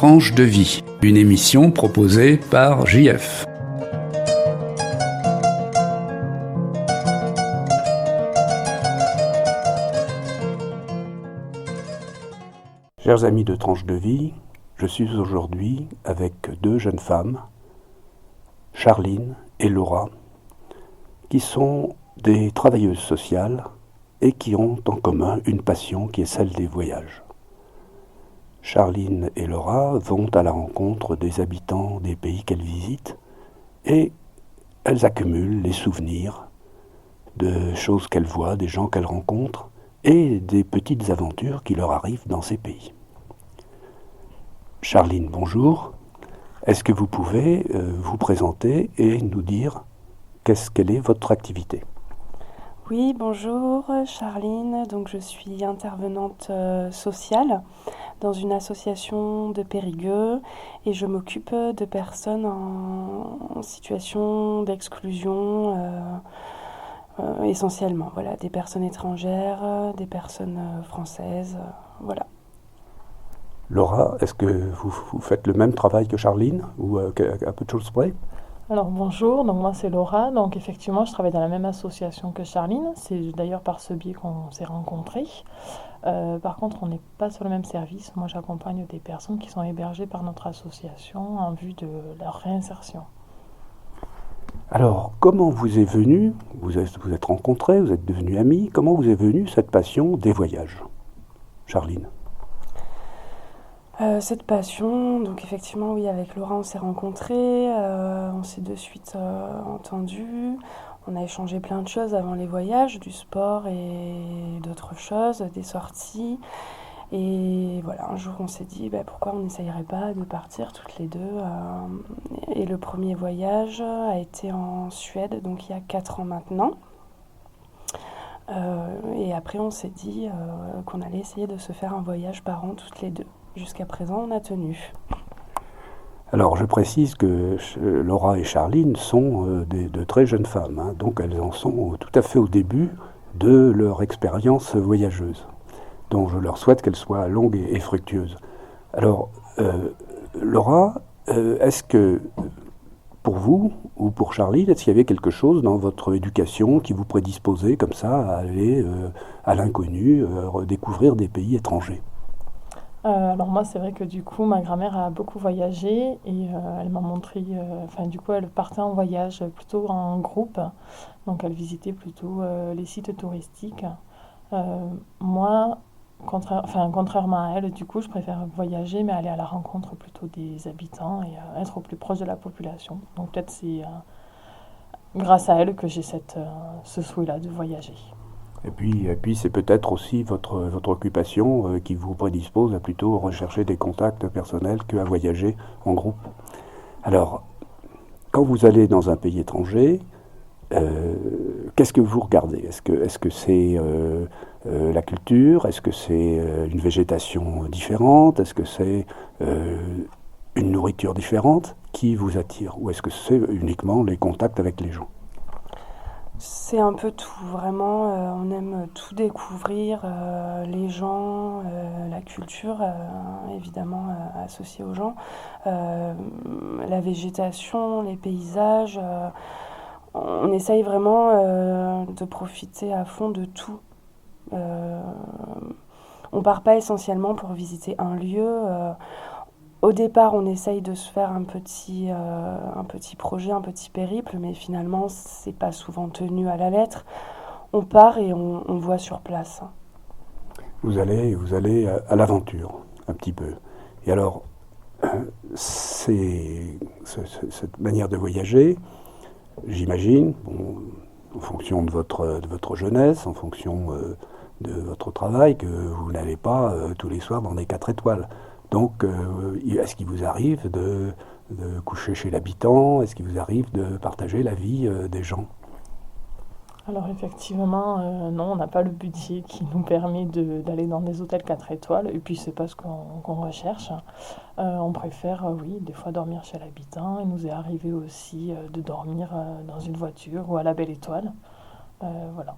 Tranche de vie, une émission proposée par JF. Chers amis de Tranche de vie, je suis aujourd'hui avec deux jeunes femmes, Charline et Laura, qui sont des travailleuses sociales et qui ont en commun une passion qui est celle des voyages. Charline et Laura vont à la rencontre des habitants des pays qu'elles visitent et elles accumulent les souvenirs de choses qu'elles voient, des gens qu'elles rencontrent et des petites aventures qui leur arrivent dans ces pays. Charline, bonjour. Est-ce que vous pouvez vous présenter et nous dire quelle est votre activité ? Oui, bonjour, Charline. Donc, je suis intervenante sociale dans une association de Périgueux et je m'occupe de personnes en situation d'exclusion essentiellement. Voilà, des personnes étrangères, des personnes françaises, voilà. Laura, est-ce que vous faites le même travail que Charline ou à peu de choses près ? Alors bonjour, donc moi c'est Laura, donc effectivement je travaille dans la même association que Charline, c'est d'ailleurs par ce biais qu'on s'est rencontrés. Par contre on n'est pas sur le même service, moi j'accompagne des personnes qui sont hébergées par notre association en vue de leur réinsertion. Alors comment vous est venue, vous êtes rencontrés, vous êtes devenus amis, comment vous est venue cette passion des voyages ? Charline. Cette passion, donc effectivement oui, avec Laura on s'est rencontrés, on s'est de suite entendus, on a échangé plein de choses avant les voyages, du sport et d'autres choses, des sorties. Et voilà, un jour on s'est dit pourquoi on n'essayerait pas de partir toutes les deux. Et le premier voyage a été en Suède, donc il y a 4 ans maintenant. Et après on s'est dit qu'on allait essayer de se faire un voyage par an toutes les deux. Jusqu'à présent, on a tenu. Alors, je précise que Laura et Charline sont de très jeunes femmes, hein, donc elles en sont tout à fait au début de leur expérience voyageuse, dont je leur souhaite qu'elle soit longue et fructueuse. Alors, Laura, est-ce que pour vous ou pour Charline, est-ce qu'il y avait quelque chose dans votre éducation qui vous prédisposait comme ça à aller à l'inconnu, redécouvrir des pays étrangers ? Alors moi c'est vrai que du coup ma grand-mère a beaucoup voyagé et elle m'a montré, elle partait en voyage plutôt en groupe, donc elle visitait plutôt les sites touristiques. Moi, contrairement à elle, du coup je préfère voyager mais aller à la rencontre plutôt des habitants et être au plus proche de la population. Donc peut-être c'est grâce à elle que j'ai ce souhait-là de voyager. Et puis c'est peut-être aussi votre occupation qui vous prédispose à plutôt rechercher des contacts personnels qu'à voyager en groupe. Alors, quand vous allez dans un pays étranger, qu'est-ce que vous regardez ? Est-ce que c'est la culture ? Est-ce que c'est une végétation différente ? Est-ce que c'est une nourriture différente qui vous attire ? Ou est-ce que c'est uniquement les contacts avec les gens ? C'est un peu tout, vraiment, on aime tout découvrir, les gens, la culture, évidemment associée aux gens, la végétation, les paysages, on essaye vraiment de profiter à fond de tout. On part pas essentiellement pour visiter un lieu. Au départ, on essaye de se faire un petit projet, un petit périple, mais finalement, c'est pas souvent tenu à la lettre. On part et on voit sur place. Vous allez à l'aventure, un petit peu. Et alors, cette manière de voyager, j'imagine, en fonction de votre jeunesse, en fonction de votre travail, que vous n'allez pas tous les soirs dans des 4 étoiles. Donc, est-ce qu'il vous arrive de coucher chez l'habitant ? Est-ce qu'il vous arrive de partager la vie des gens ? Alors effectivement, non, on n'a pas le budget qui nous permet d'aller dans des hôtels 4 étoiles, et puis c'est pas ce qu'on recherche. On préfère, oui, des fois dormir chez l'habitant. Il nous est arrivé aussi de dormir dans une voiture ou à la Belle Étoile. Voilà.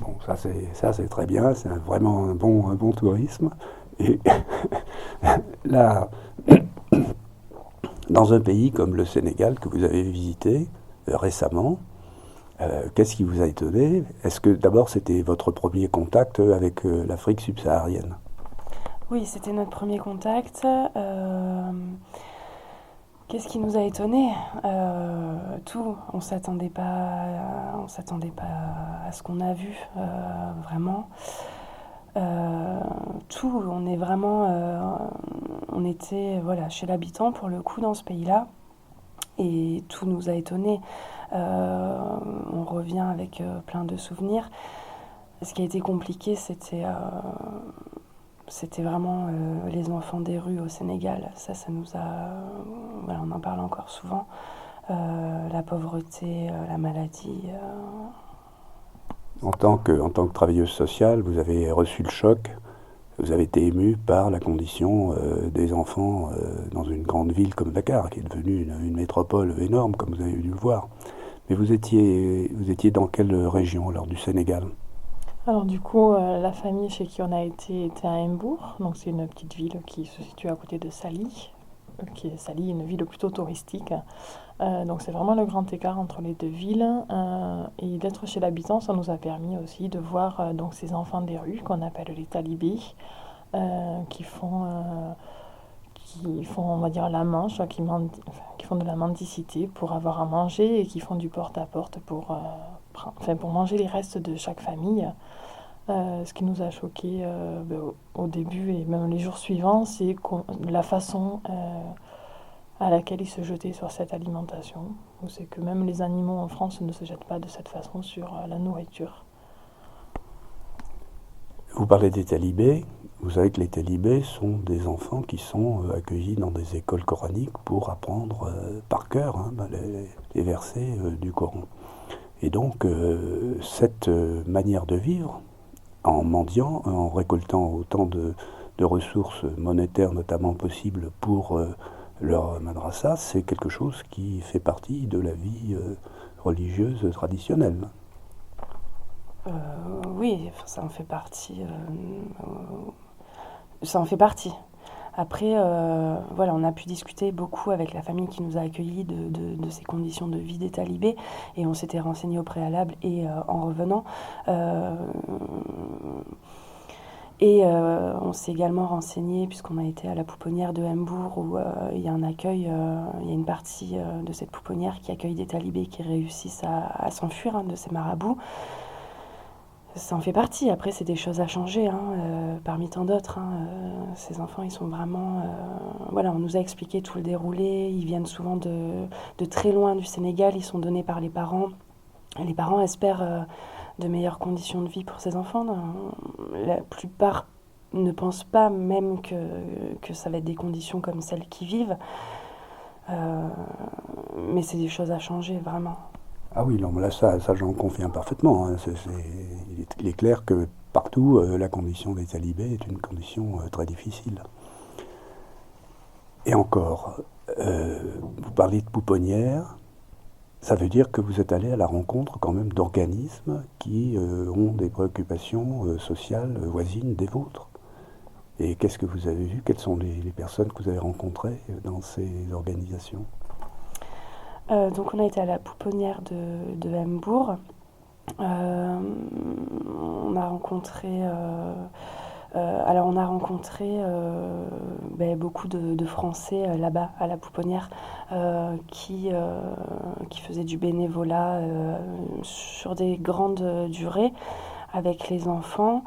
Bon, ça c'est très bien, c'est vraiment un bon tourisme. Et là, dans un pays comme le Sénégal que vous avez visité récemment, qu'est-ce qui vous a étonné? Est-ce que d'abord c'était votre premier contact avec l'Afrique subsaharienne? Oui, c'était notre premier contact. Qu'est-ce qui nous a étonnés? Tout. On s'attendait pas à ce qu'on a vu, vraiment. Tout. On était voilà, chez l'habitant pour le coup dans ce pays-là. Et tout nous a étonnés. On revient avec plein de souvenirs. Ce qui a été compliqué, c'était vraiment les enfants des rues au Sénégal. Ça nous a... Voilà, on en parle encore souvent. La pauvreté, la maladie. En tant que travailleuse sociale, vous avez reçu le choc, vous avez été ému par la condition des enfants dans une grande ville comme Dakar, qui est devenue une métropole énorme, comme vous avez dû le voir. Mais vous étiez dans quelle région alors du Sénégal? Alors du coup, la famille chez qui on a été était à Mbour, donc c'est une petite ville qui se situe à côté de Saly, qui est Saly, une ville plutôt touristique. Donc c'est vraiment le grand écart entre les deux villes. Et d'être chez l'habitant, ça nous a permis aussi de voir donc ces enfants des rues qu'on appelle les talibés, qui font, on va dire, la manche, qui font de la mendicité pour avoir à manger et qui font du porte-à-porte pour manger les restes de chaque famille. Ce qui nous a choqué au début et même les jours suivants, c'est la façon à laquelle ils se jetaient sur cette alimentation. C'est que même les animaux en France ne se jettent pas de cette façon sur la nourriture. Vous parlez des talibés. Vous savez que les talibés sont des enfants qui sont accueillis dans des écoles coraniques pour apprendre par cœur les versets du Coran. Et donc cette manière de vivre, en mendiant, en récoltant autant de ressources monétaires notamment possibles pour leur madrasa, c'est quelque chose qui fait partie de la vie religieuse traditionnelle. Oui, ça en fait partie. Ça en fait partie. Après, voilà, on a pu discuter beaucoup avec la famille qui nous a accueillis de ces conditions de vie des talibés et on s'était renseigné au préalable et en revenant. On s'est également renseigné, puisqu'on a été à la pouponnière de Mbour, où il y a un accueil, il y a une partie de cette pouponnière qui accueille des talibés qui réussissent à s'enfuir de ces marabouts. Ça en fait partie. Après, c'est des choses à changer, parmi tant d'autres. Ces enfants, ils sont vraiment... voilà, on nous a expliqué tout le déroulé. Ils viennent souvent de très loin du Sénégal. Ils sont donnés par les parents. Les parents espèrent de meilleures conditions de vie pour ces enfants. La plupart ne pensent pas même que ça va être des conditions comme celles qu'ils vivent. Mais c'est des choses à changer, vraiment. Ah oui, non, là, ça j'en conviens parfaitement. Il est clair que partout, la condition des talibés est une condition très difficile. Et encore, vous parlez de pouponnière, ça veut dire que vous êtes allé à la rencontre quand même d'organismes qui ont des préoccupations sociales voisines des vôtres. Et qu'est-ce que vous avez vu? Quelles sont les personnes que vous avez rencontrées dans ces organisations? Donc on a été à la pouponnière de Mbour. On a rencontré beaucoup de Français là-bas à la pouponnière qui faisaient du bénévolat sur des grandes durées avec les enfants.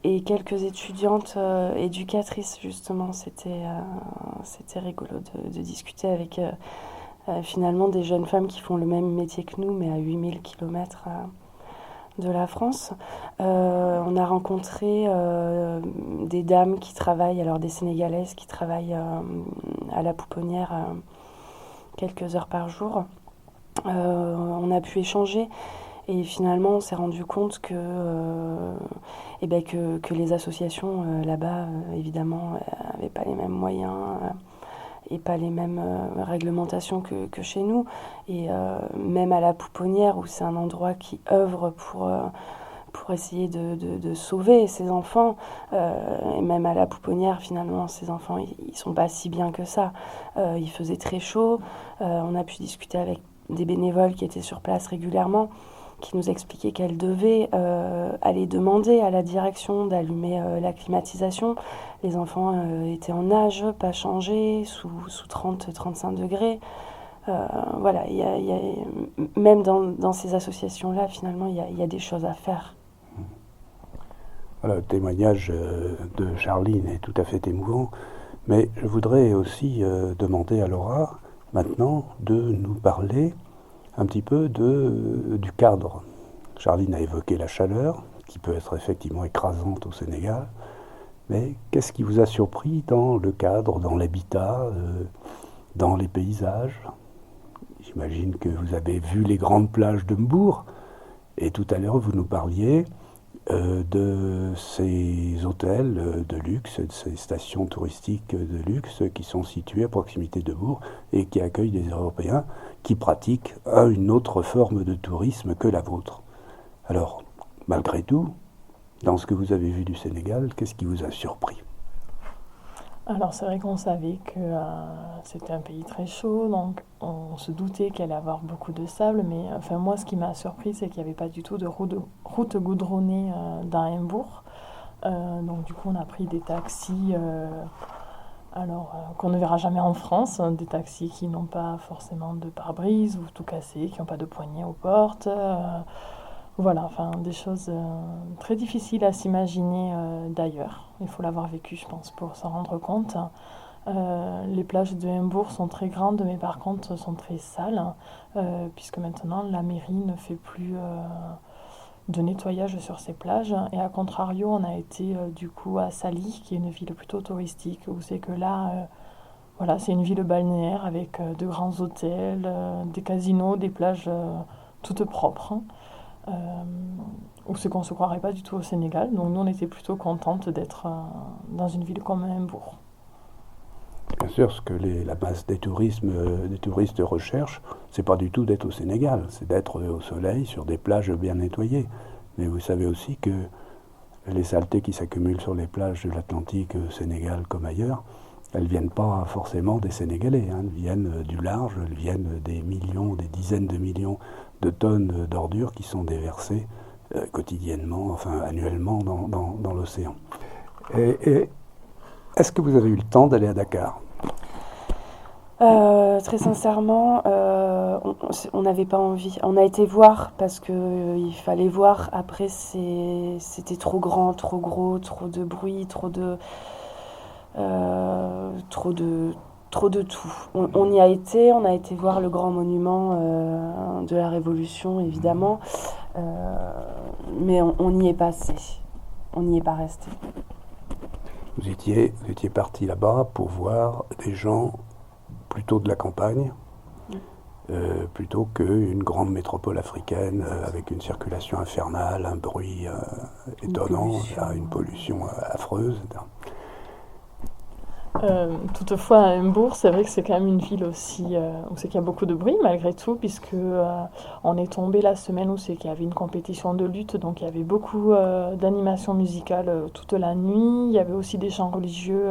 Et quelques étudiantes éducatrices, justement. C'était rigolo de discuter avec finalement des jeunes femmes qui font le même métier que nous, mais à 8000 km de la France. On a rencontré des dames qui travaillent, alors des Sénégalaises qui travaillent à la pouponnière quelques heures par jour. On a pu échanger. Et finalement, on s'est rendu compte que les associations là-bas, évidemment, n'avaient pas les mêmes moyens et pas les mêmes réglementations que chez nous. Et même à la pouponnière, où c'est un endroit qui œuvre pour essayer de sauver ces enfants. Et même à la pouponnière, finalement, ces enfants, ils sont pas si bien que ça. Il faisait très chaud. On a pu discuter avec des bénévoles qui étaient sur place régulièrement, qui nous expliquaient qu'elles devaient aller demander à la direction d'allumer la climatisation. Les enfants étaient en nage, pas changés, sous 30-35 degrés. Voilà, même dans ces associations-là, finalement, il y a des choses à faire. Voilà, le témoignage de Charline est tout à fait émouvant, mais je voudrais aussi demander à Laura, maintenant, de nous parler un petit peu du cadre. Charline a évoqué la chaleur, qui peut être effectivement écrasante au Sénégal, mais qu'est-ce qui vous a surpris dans le cadre, dans l'habitat, dans les paysages? J'imagine que vous avez vu les grandes plages de Mbour, et tout à l'heure vous nous parliez de ces hôtels de luxe, de ces stations touristiques de luxe qui sont situées à proximité de Bourg et qui accueillent des Européens qui pratiquent une autre forme de tourisme que la vôtre. Alors, malgré tout, dans ce que vous avez vu du Sénégal, qu'est-ce qui vous a surpris ? Alors c'est vrai qu'on savait que c'était un pays très chaud, donc on se doutait qu'il allait avoir beaucoup de sable, mais enfin moi ce qui m'a surpris c'est qu'il n'y avait pas du tout de route goudronnée dans Embourg. Donc du coup on a pris des taxis qu'on ne verra jamais en France, des taxis qui n'ont pas forcément de pare-brise ou tout cassé, qui n'ont pas de poignée aux portes. Voilà, enfin des choses très difficiles à s'imaginer d'ailleurs. Il faut l'avoir vécu, je pense, pour s'en rendre compte. Les plages de Embourg sont très grandes, mais par contre sont très sales, puisque maintenant la mairie ne fait plus de nettoyage sur ces plages. Et à contrario, on a été du coup à Sali, qui est une ville plutôt touristique, où c'est que là, voilà, c'est une ville balnéaire avec de grands hôtels, des casinos, des plages toutes propres. Où c'est qu'on ne se croirait pas du tout au Sénégal. Donc nous, on était plutôt contente d'être dans une ville comme Embourg. Bien sûr, ce que la masse des touristes recherchent, c'est pas du tout d'être au Sénégal, c'est d'être au soleil, sur des plages bien nettoyées. Mais vous savez aussi que les saletés qui s'accumulent sur les plages de l'Atlantique, au Sénégal comme ailleurs, elles ne viennent pas forcément des Sénégalais, elles viennent du large, elles viennent des millions, des dizaines de millions de tonnes d'ordures qui sont déversées quotidiennement, enfin annuellement dans l'océan. Et est-ce que vous avez eu le temps d'aller à Dakar ? Très sincèrement, on n'avait pas envie. On a été voir parce qu'il fallait voir. Après, c'était trop grand, trop gros, trop de bruit, trop de tout. On y a été, on a été voir le grand monument de la Révolution, évidemment, mais on y est passé, on n'y est pas resté. Vous étiez parti là-bas pour voir des gens plutôt de la campagne, plutôt qu'une grande métropole africaine avec une circulation infernale, un bruit étonnant, une pollution affreuse. Toutefois, à Embourg, c'est vrai que c'est quand même une ville aussi où c'est qu'il y a beaucoup de bruit malgré tout, puisque on est tombé la semaine où c'est qu'il y avait une compétition de lutte, donc il y avait beaucoup d'animations musicales toute la nuit. Il y avait aussi des chants religieux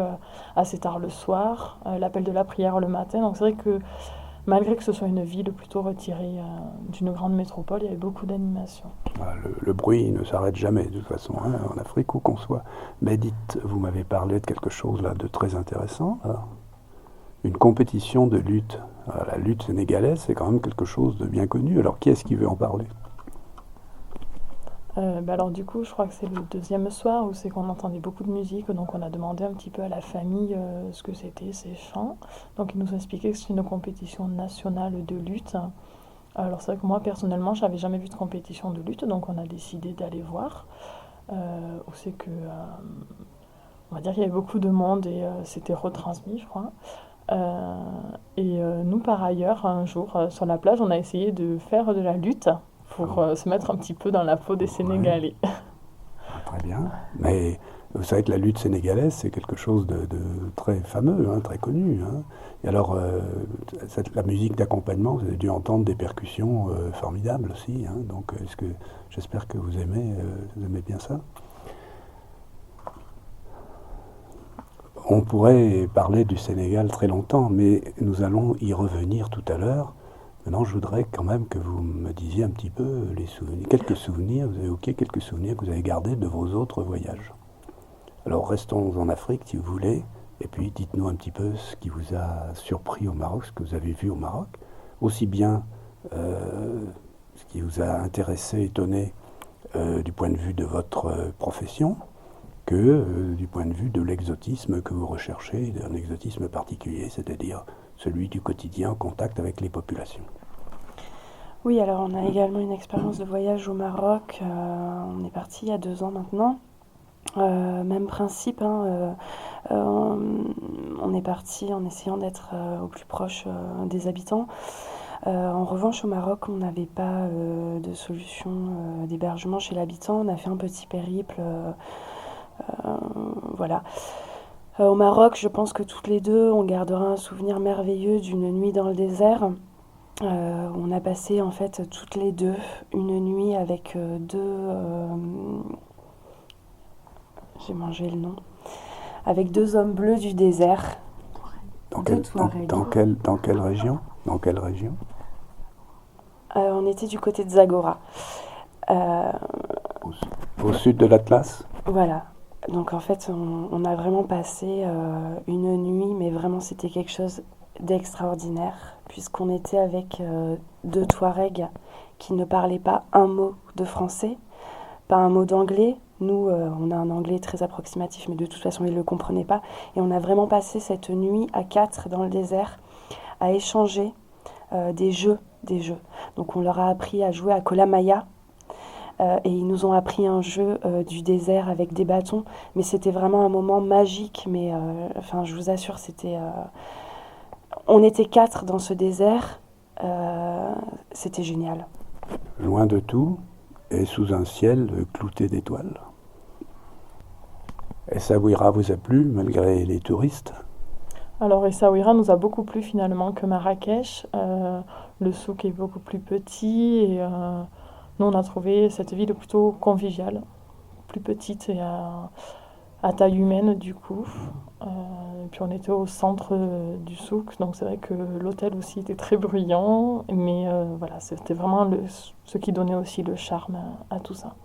assez tard le soir, l'appel de la prière le matin. Donc c'est vrai que malgré que ce soit une ville plutôt retirée d'une grande métropole, il y avait beaucoup d'animations. Le bruit ne s'arrête jamais de toute façon, en Afrique où qu'on soit. Mais dites, vous m'avez parlé de quelque chose là de très intéressant, une compétition de lutte. La lutte sénégalaise, c'est quand même quelque chose de bien connu. Alors qui est-ce qui veut en parler ? Alors du coup, je crois que c'est le deuxième soir où c'est qu'on entendait beaucoup de musique, donc on a demandé un petit peu à la famille ce que c'était ces chants. Donc ils nous ont expliqué que c'est une compétition nationale de lutte. Alors c'est vrai que moi personnellement, je n'avais jamais vu de compétition de lutte, donc on a décidé d'aller voir. Où c'est que, on va dire qu'il y avait beaucoup de monde et c'était retransmis, je crois. Nous, par ailleurs, un jour, sur la plage, on a essayé de faire de la lutte pour se mettre un petit peu dans la peau des Sénégalais. Très bien. Mais Vous savez que la lutte sénégalaise, c'est quelque chose de très fameux, hein, très connu. Hein. Et alors, la musique d'accompagnement, vous avez dû entendre des percussions formidables aussi. Hein. Donc, j'espère que vous aimez bien ça. On pourrait parler du Sénégal très longtemps, mais nous allons y revenir tout à l'heure. Maintenant, je voudrais quand même que vous me disiez un petit peu les souvenirs, quelques souvenirs, vous avez évoqué quelques souvenirs que vous avez gardés de vos autres voyages. Alors, restons en Afrique, si vous voulez, et puis dites-nous un petit peu ce qui vous a surpris au Maroc, ce que vous avez vu au Maroc, aussi bien ce qui vous a intéressé, étonné du point de vue de votre profession, que du point de vue de l'exotisme que vous recherchez, d'un exotisme particulier, c'est-à-dire celui du quotidien en contact avec les populations. Oui, alors on a également une expérience de voyage au Maroc. On est parti il y a 2 ans maintenant. Même principe, hein, on est parti en essayant d'être au plus proche des habitants. En revanche, au Maroc, on n'avait pas de solution d'hébergement chez l'habitant. On a fait un petit périple. Voilà. Au Maroc, je pense que toutes les deux, on gardera un souvenir merveilleux d'une nuit dans le désert. On a passé en fait toutes les deux une nuit avec j'ai mangé le nom, avec 2 hommes bleus du désert. Dans quelle région? Dans quelle région? On était du côté de Zagora. Au sud de l'Atlas? Voilà. Donc en fait, on a vraiment passé une nuit, mais vraiment c'était quelque chose d'extraordinaire, puisqu'on était avec 2 Touaregs qui ne parlaient pas un mot de français, pas un mot d'anglais. Nous, on a un anglais très approximatif, mais de toute façon, ils ne le comprenaient pas. Et on a vraiment passé cette nuit à 4 dans le désert, à échanger des jeux. Donc on leur a appris à jouer à Kolamaya, et ils nous ont appris un jeu du désert avec des bâtons. Mais c'était vraiment un moment magique, mais enfin, je vous assure, on était 4 dans ce désert, c'était génial. Loin de tout, et sous un ciel clouté d'étoiles. Essaouira vous a plu, malgré les touristes? Alors Essaouira nous a beaucoup plu finalement que Marrakech. Le souk est beaucoup plus petit et nous on a trouvé cette ville plutôt conviviale, plus petite et à taille humaine du coup. Et puis on était au centre du souk, donc c'est vrai que l'hôtel aussi était très bruyant, mais voilà, c'était vraiment ce qui donnait aussi le charme à tout ça.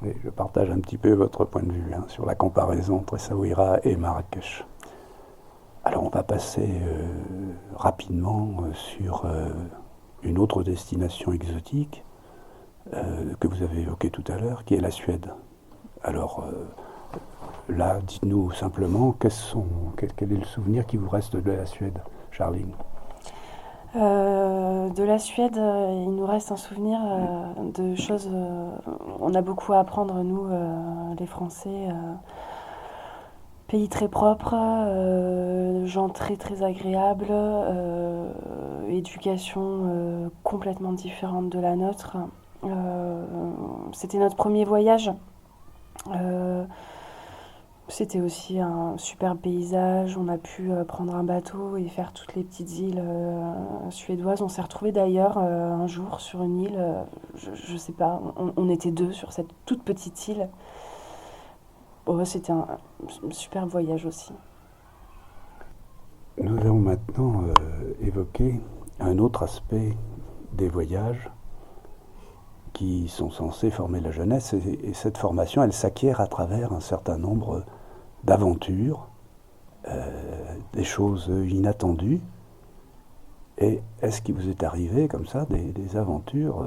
Et je partage un petit peu votre point de vue sur la comparaison entre Essaouira et Marrakech. Alors on va passer rapidement sur une autre destination exotique que vous avez évoquée tout à l'heure, qui est la Suède. Alors là, dites-nous simplement quel est le souvenir qui vous reste de la Suède, Charline? De la Suède, il nous reste un souvenir de choses. On a beaucoup à apprendre, nous, les Français. Pays très propre, gens très très agréables, éducation complètement différente de la nôtre. C'était notre premier voyage. C'était aussi un superbe paysage. On a pu prendre un bateau et faire toutes les petites îles suédoises. On s'est retrouvés d'ailleurs un jour sur une île, je sais pas, on était 2 sur cette toute petite île. Oh, c'était un superbe voyage aussi. Nous allons maintenant évoquer un autre aspect des voyages qui sont censés former la jeunesse, et cette formation, elle s'acquiert à travers un certain nombre d'aventures, des choses inattendues. Et est-ce qu'il vous est arrivé comme ça des aventures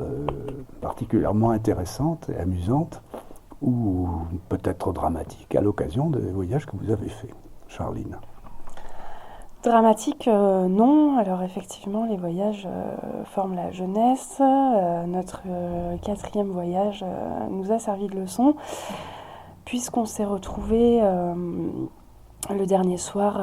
particulièrement intéressantes et amusantes, ou peut-être dramatiques, à l'occasion des voyages que vous avez faits, Charline? Dramatique, non. Alors effectivement, les voyages forment la jeunesse. Notre 4e voyage nous a servi de leçon, puisqu'on s'est retrouvés le dernier soir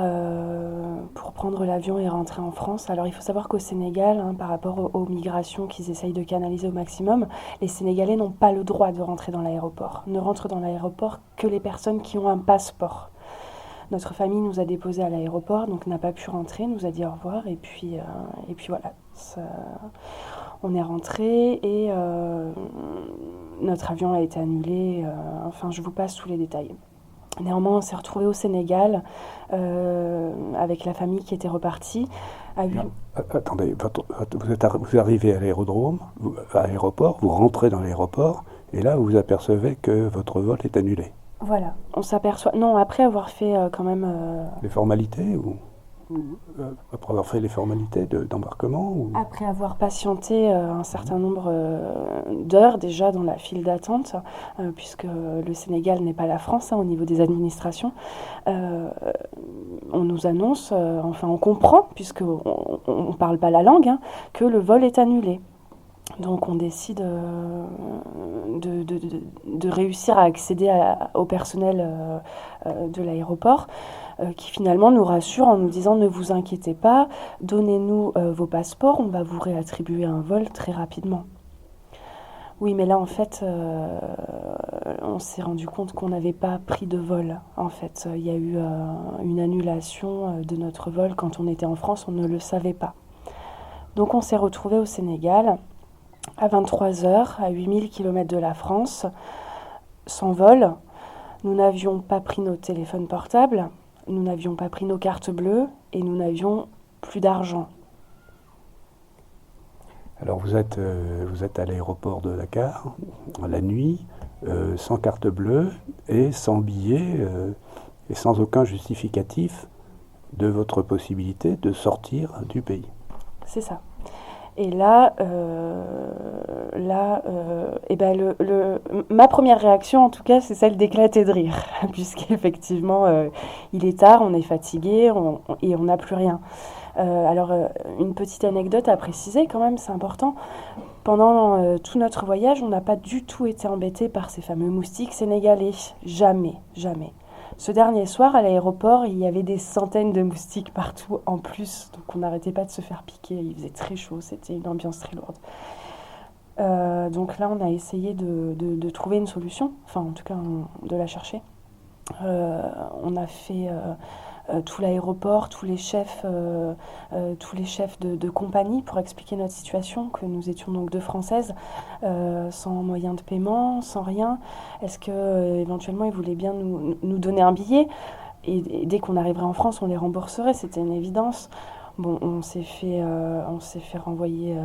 pour prendre l'avion et rentrer en France. Alors il faut savoir qu'au Sénégal, par rapport aux migrations qu'ils essayent de canaliser au maximum, les Sénégalais n'ont pas le droit de rentrer dans l'aéroport. Ne rentrent dans l'aéroport que les personnes qui ont un passeport. Notre famille nous a déposés à l'aéroport, donc n'a pas pu rentrer, nous a dit au revoir, et puis voilà. On est rentré et notre avion a été annulé. Enfin, je vous passe tous les détails. Néanmoins, on s'est retrouvés au Sénégal avec la famille qui était repartie. Attendez, vous arrivez à l'aéroport, vous rentrez dans l'aéroport, et là, vous vous apercevez que votre vol est annulé. Voilà, on s'aperçoit. Non, après avoir fait quand même. Les formalités après avoir fait les formalités d'embarquement Après avoir patienté un certain nombre d'heures déjà dans la file d'attente, puisque le Sénégal n'est pas la France au niveau des administrations, on nous annonce, enfin on comprend, puisqu'on ne parle pas la langue, que le vol est annulé. Donc on décide de réussir à accéder au personnel de l'aéroport qui finalement nous rassure en nous disant ne vous inquiétez pas, donnez-nous vos passeports, on va vous réattribuer un vol très rapidement. Oui, mais là en fait on s'est rendu compte qu'on n'avait pas pris de vol. En fait, il y a eu une annulation de notre vol quand on était en France, on ne le savait pas. Donc on s'est retrouvés au Sénégal à 23h, à 8000 km de la France, sans vol. Nous n'avions pas pris nos téléphones portables, nous n'avions pas pris nos cartes bleues et nous n'avions plus d'argent. Alors vous êtes à l'aéroport de Dakar, la nuit, sans carte bleue et sans billet et sans aucun justificatif de votre possibilité de sortir du pays. C'est ça. Et là, ma première réaction, en tout cas, c'est celle d'éclater de rire, puisqu'effectivement, il est tard, on est fatigué et on n'a plus rien. Alors, une petite anecdote à préciser quand même, c'est important. Pendant tout notre voyage, on n'a pas du tout été embêtés par ces fameux moustiques sénégalais. Jamais, jamais. Ce dernier soir, à l'aéroport, il y avait des centaines de moustiques partout en plus. Donc on n'arrêtait pas de se faire piquer. Il faisait très chaud, c'était une ambiance très lourde. Donc là, on a essayé de trouver une solution. Enfin, en tout cas, de la chercher. On a fait tout l'aéroport, tous les chefs de compagnie pour expliquer notre situation, que nous étions donc deux Françaises, sans moyen de paiement, sans rien. Est-ce que éventuellement ils voulaient bien nous donner un billet et dès qu'on arriverait en France, on les rembourserait, c'était une évidence. Bon, on s'est fait renvoyer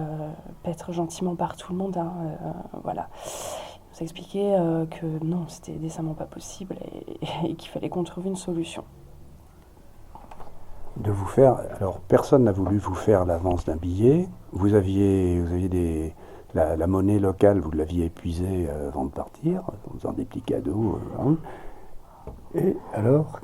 paître gentiment par tout le monde, voilà. On nous a expliqué que non, c'était décemment pas possible et qu'il fallait qu'on trouve une solution. Alors personne n'a voulu vous faire l'avance d'un billet. Vous aviez la monnaie locale, vous l'aviez épuisée avant de partir, en faisant des petits cadeaux. Et alors,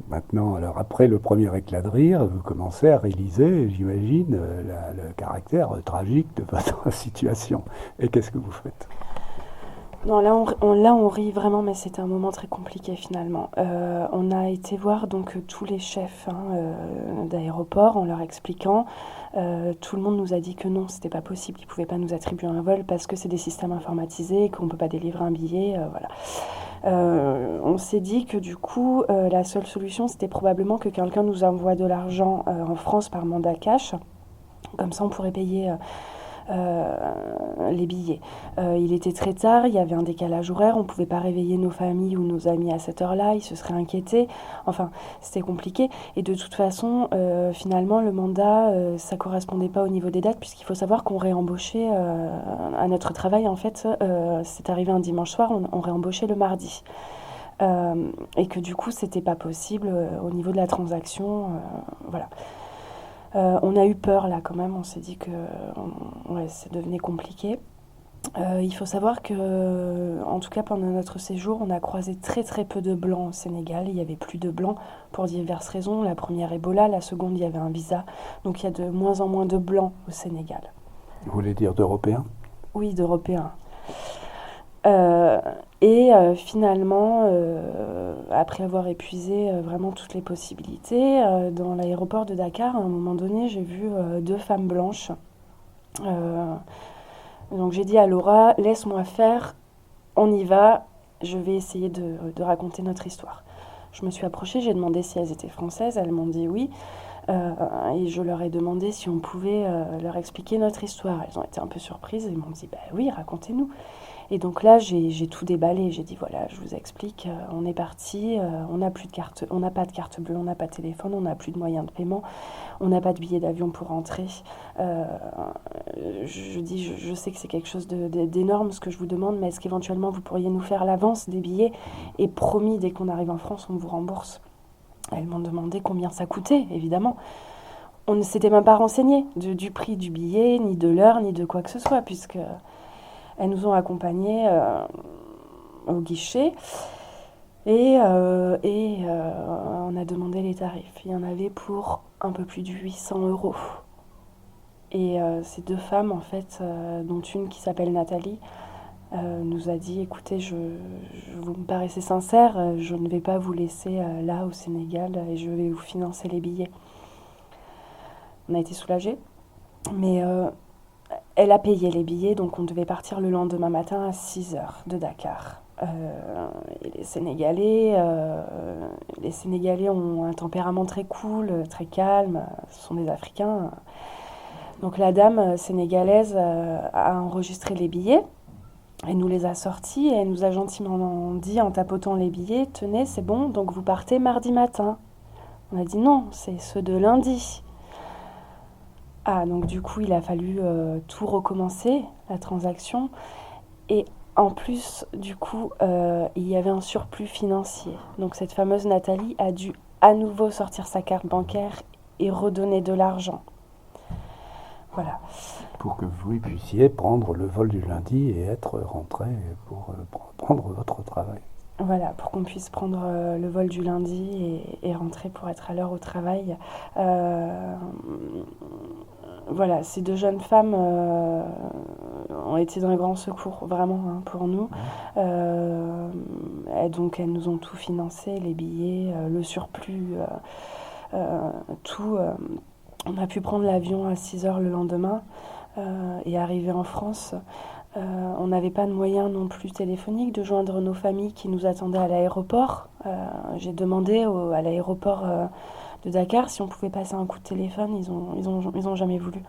maintenant, après le premier éclat de rire, vous commencez à réaliser, j'imagine, le caractère tragique de votre situation. Et qu'est-ce que vous faites ? Non, là on rit vraiment, mais c'était un moment très compliqué finalement. On a été voir donc tous les chefs d'aéroport en leur expliquant. Tout le monde nous a dit que non, c'était pas possible, ils pouvaient pas nous attribuer un vol parce que c'est des systèmes informatisés, qu'on peut pas délivrer un billet, voilà. On s'est dit que du coup, la seule solution, c'était probablement que quelqu'un nous envoie de l'argent en France par mandat cash. Comme ça, on pourrait payer les billets. Il était très tard, il y avait un décalage horaire, on ne pouvait pas réveiller nos familles ou nos amis à cette heure-là, ils se seraient inquiétés. Enfin, c'était compliqué. Et de toute façon, finalement, le mandat, ça ne correspondait pas au niveau des dates, puisqu'il faut savoir qu'on réembauchait à notre travail, en fait, c'est arrivé un dimanche soir, on réembauchait le mardi. Et que du coup, c'était pas possible au niveau de la transaction. Voilà. On a eu peur là quand même, on s'est dit que ça devenait compliqué. Il faut savoir que, en tout cas pendant notre séjour, on a croisé très très peu de blancs au Sénégal. Il n'y avait plus de blancs pour diverses raisons. La première, Ebola, la seconde, il y avait un visa. Donc il y a de moins en moins de blancs au Sénégal. Vous voulez dire d'Européens ? Oui, d'Européens. Finalement, après avoir épuisé vraiment toutes les possibilités, dans l'aéroport de Dakar, à un moment donné, j'ai vu 2 femmes blanches. Donc j'ai dit à Laura, laisse-moi faire, on y va, je vais essayer de raconter notre histoire. Je me suis approchée, j'ai demandé si elles étaient françaises, elles m'ont dit oui. Et je leur ai demandé si on pouvait leur expliquer notre histoire. Elles ont été un peu surprises et m'ont dit bah oui, racontez-nous. Et donc là, j'ai tout déballé. J'ai dit voilà, je vous explique, on est parti, on n'a plus de carte, on n'a pas de carte bleue, on n'a pas de téléphone, on n'a plus de moyens de paiement, on n'a pas de billet d'avion pour rentrer. Je dis, je sais que c'est quelque chose d'énorme ce que je vous demande, mais est-ce qu'éventuellement vous pourriez nous faire l'avance des billets et promis, dès qu'on arrive en France, on vous rembourse. Elles m'ont demandé combien ça coûtait, évidemment. On ne s'était même pas renseigné du prix du billet, ni de l'heure, ni de quoi que ce soit, puisque elles nous ont accompagnés au guichet et on a demandé les tarifs. Il y en avait pour un peu plus de 800 €. Et ces 2 femmes, en fait, dont une qui s'appelle Nathalie, nous a dit écoutez, vous me paraissez sincère, je ne vais pas vous laisser là au Sénégal et je vais vous financer les billets. On a été soulagés, mais elle a payé les billets, donc on devait partir le lendemain matin à 6 heures de Dakar. Et les Sénégalais ont un tempérament très cool, très calme, ce sont des Africains. Donc la dame sénégalaise a enregistré les billets. Elle nous les a sortis et elle nous a gentiment dit en tapotant les billets, tenez, c'est bon, donc vous partez mardi matin. On a dit non, c'est ceux de lundi. Ah, donc du coup, il a fallu tout recommencer, la transaction. Et en plus, du coup, il y avait un surplus financier. Donc cette fameuse Nathalie a dû à nouveau sortir sa carte bancaire et redonner de l'argent. Voilà. Pour que vous puissiez prendre le vol du lundi et être rentré pour prendre votre travail. Voilà, pour qu'on puisse prendre le vol du lundi et rentrer pour être à l'heure au travail. Voilà, ces 2 jeunes femmes ont été d'un grand secours, vraiment, hein, pour nous. Et donc, elles nous ont tout financé, les billets, le surplus, tout. On a pu prendre l'avion à 6 heures le lendemain et arriver en France. On n'avait pas de moyens non plus téléphoniques de joindre nos familles qui nous attendaient à l'aéroport. J'ai demandé à l'aéroport de Dakar si on pouvait passer un coup de téléphone. Ils ont jamais voulu.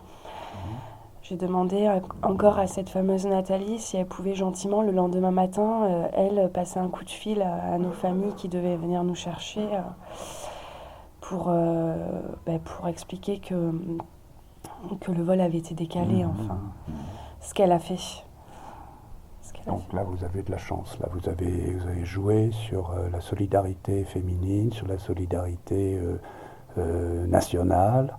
J'ai demandé encore à cette fameuse Nathalie si elle pouvait gentiment le lendemain matin, elle, passer un coup de fil à nos familles qui devaient venir nous chercher pour expliquer que le vol avait été décalé, enfin. Ce qu'elle a fait. Donc là, vous avez de la chance. Là, vous avez joué sur la solidarité féminine, sur la solidarité nationale,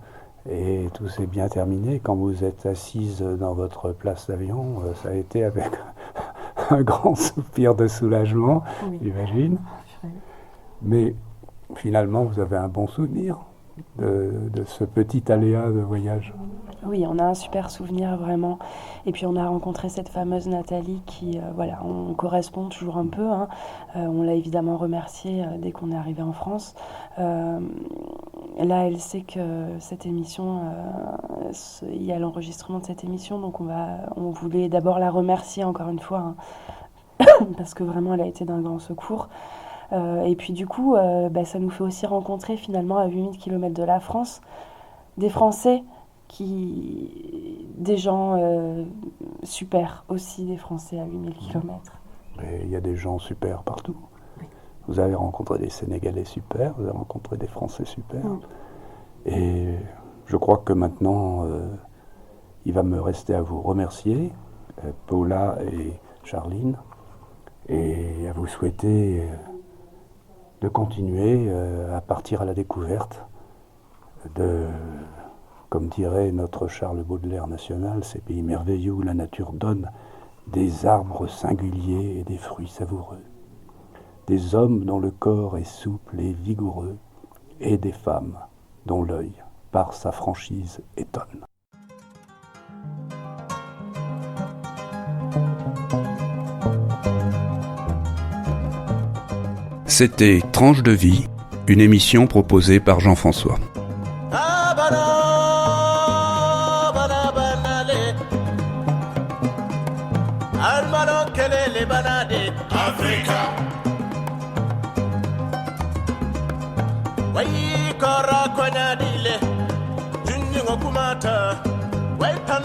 et tout s'est bien terminé. Quand vous êtes assise dans votre place d'avion, ça a été avec un grand soupir de soulagement, oui. J'imagine. Oui. Mais finalement, vous avez un bon souvenir de ce petit aléa de voyage. Oui, on a un super souvenir, vraiment. Et puis, on a rencontré cette fameuse Nathalie qui, voilà, on correspond toujours un peu. Hein. On l'a évidemment remerciée dès qu'on est arrivé en France. Là, elle sait que cette émission, il y a l'enregistrement de cette émission, donc on voulait d'abord la remercier encore une fois, hein, parce que vraiment, elle a été d'un grand secours. Et puis du coup, ça nous fait aussi rencontrer finalement à 8000 km de la France des Français, des gens super aussi, des Français à 8000 km. Et il y a des gens super partout. Oui. Vous avez rencontré des Sénégalais super, vous avez rencontré des Français super. Et je crois que maintenant, il va me rester à vous remercier, Paula et Charline, et à vous souhaiter de continuer à partir à la découverte de, comme dirait notre Charles Baudelaire national, ces pays merveilleux où la nature donne des arbres singuliers et des fruits savoureux, des hommes dont le corps est souple et vigoureux, et des femmes dont l'œil, par sa franchise, étonne. C'était Tranche de vie, une émission proposée par Jean-François. Wai kora konya dile, junjungo kumata, wai tan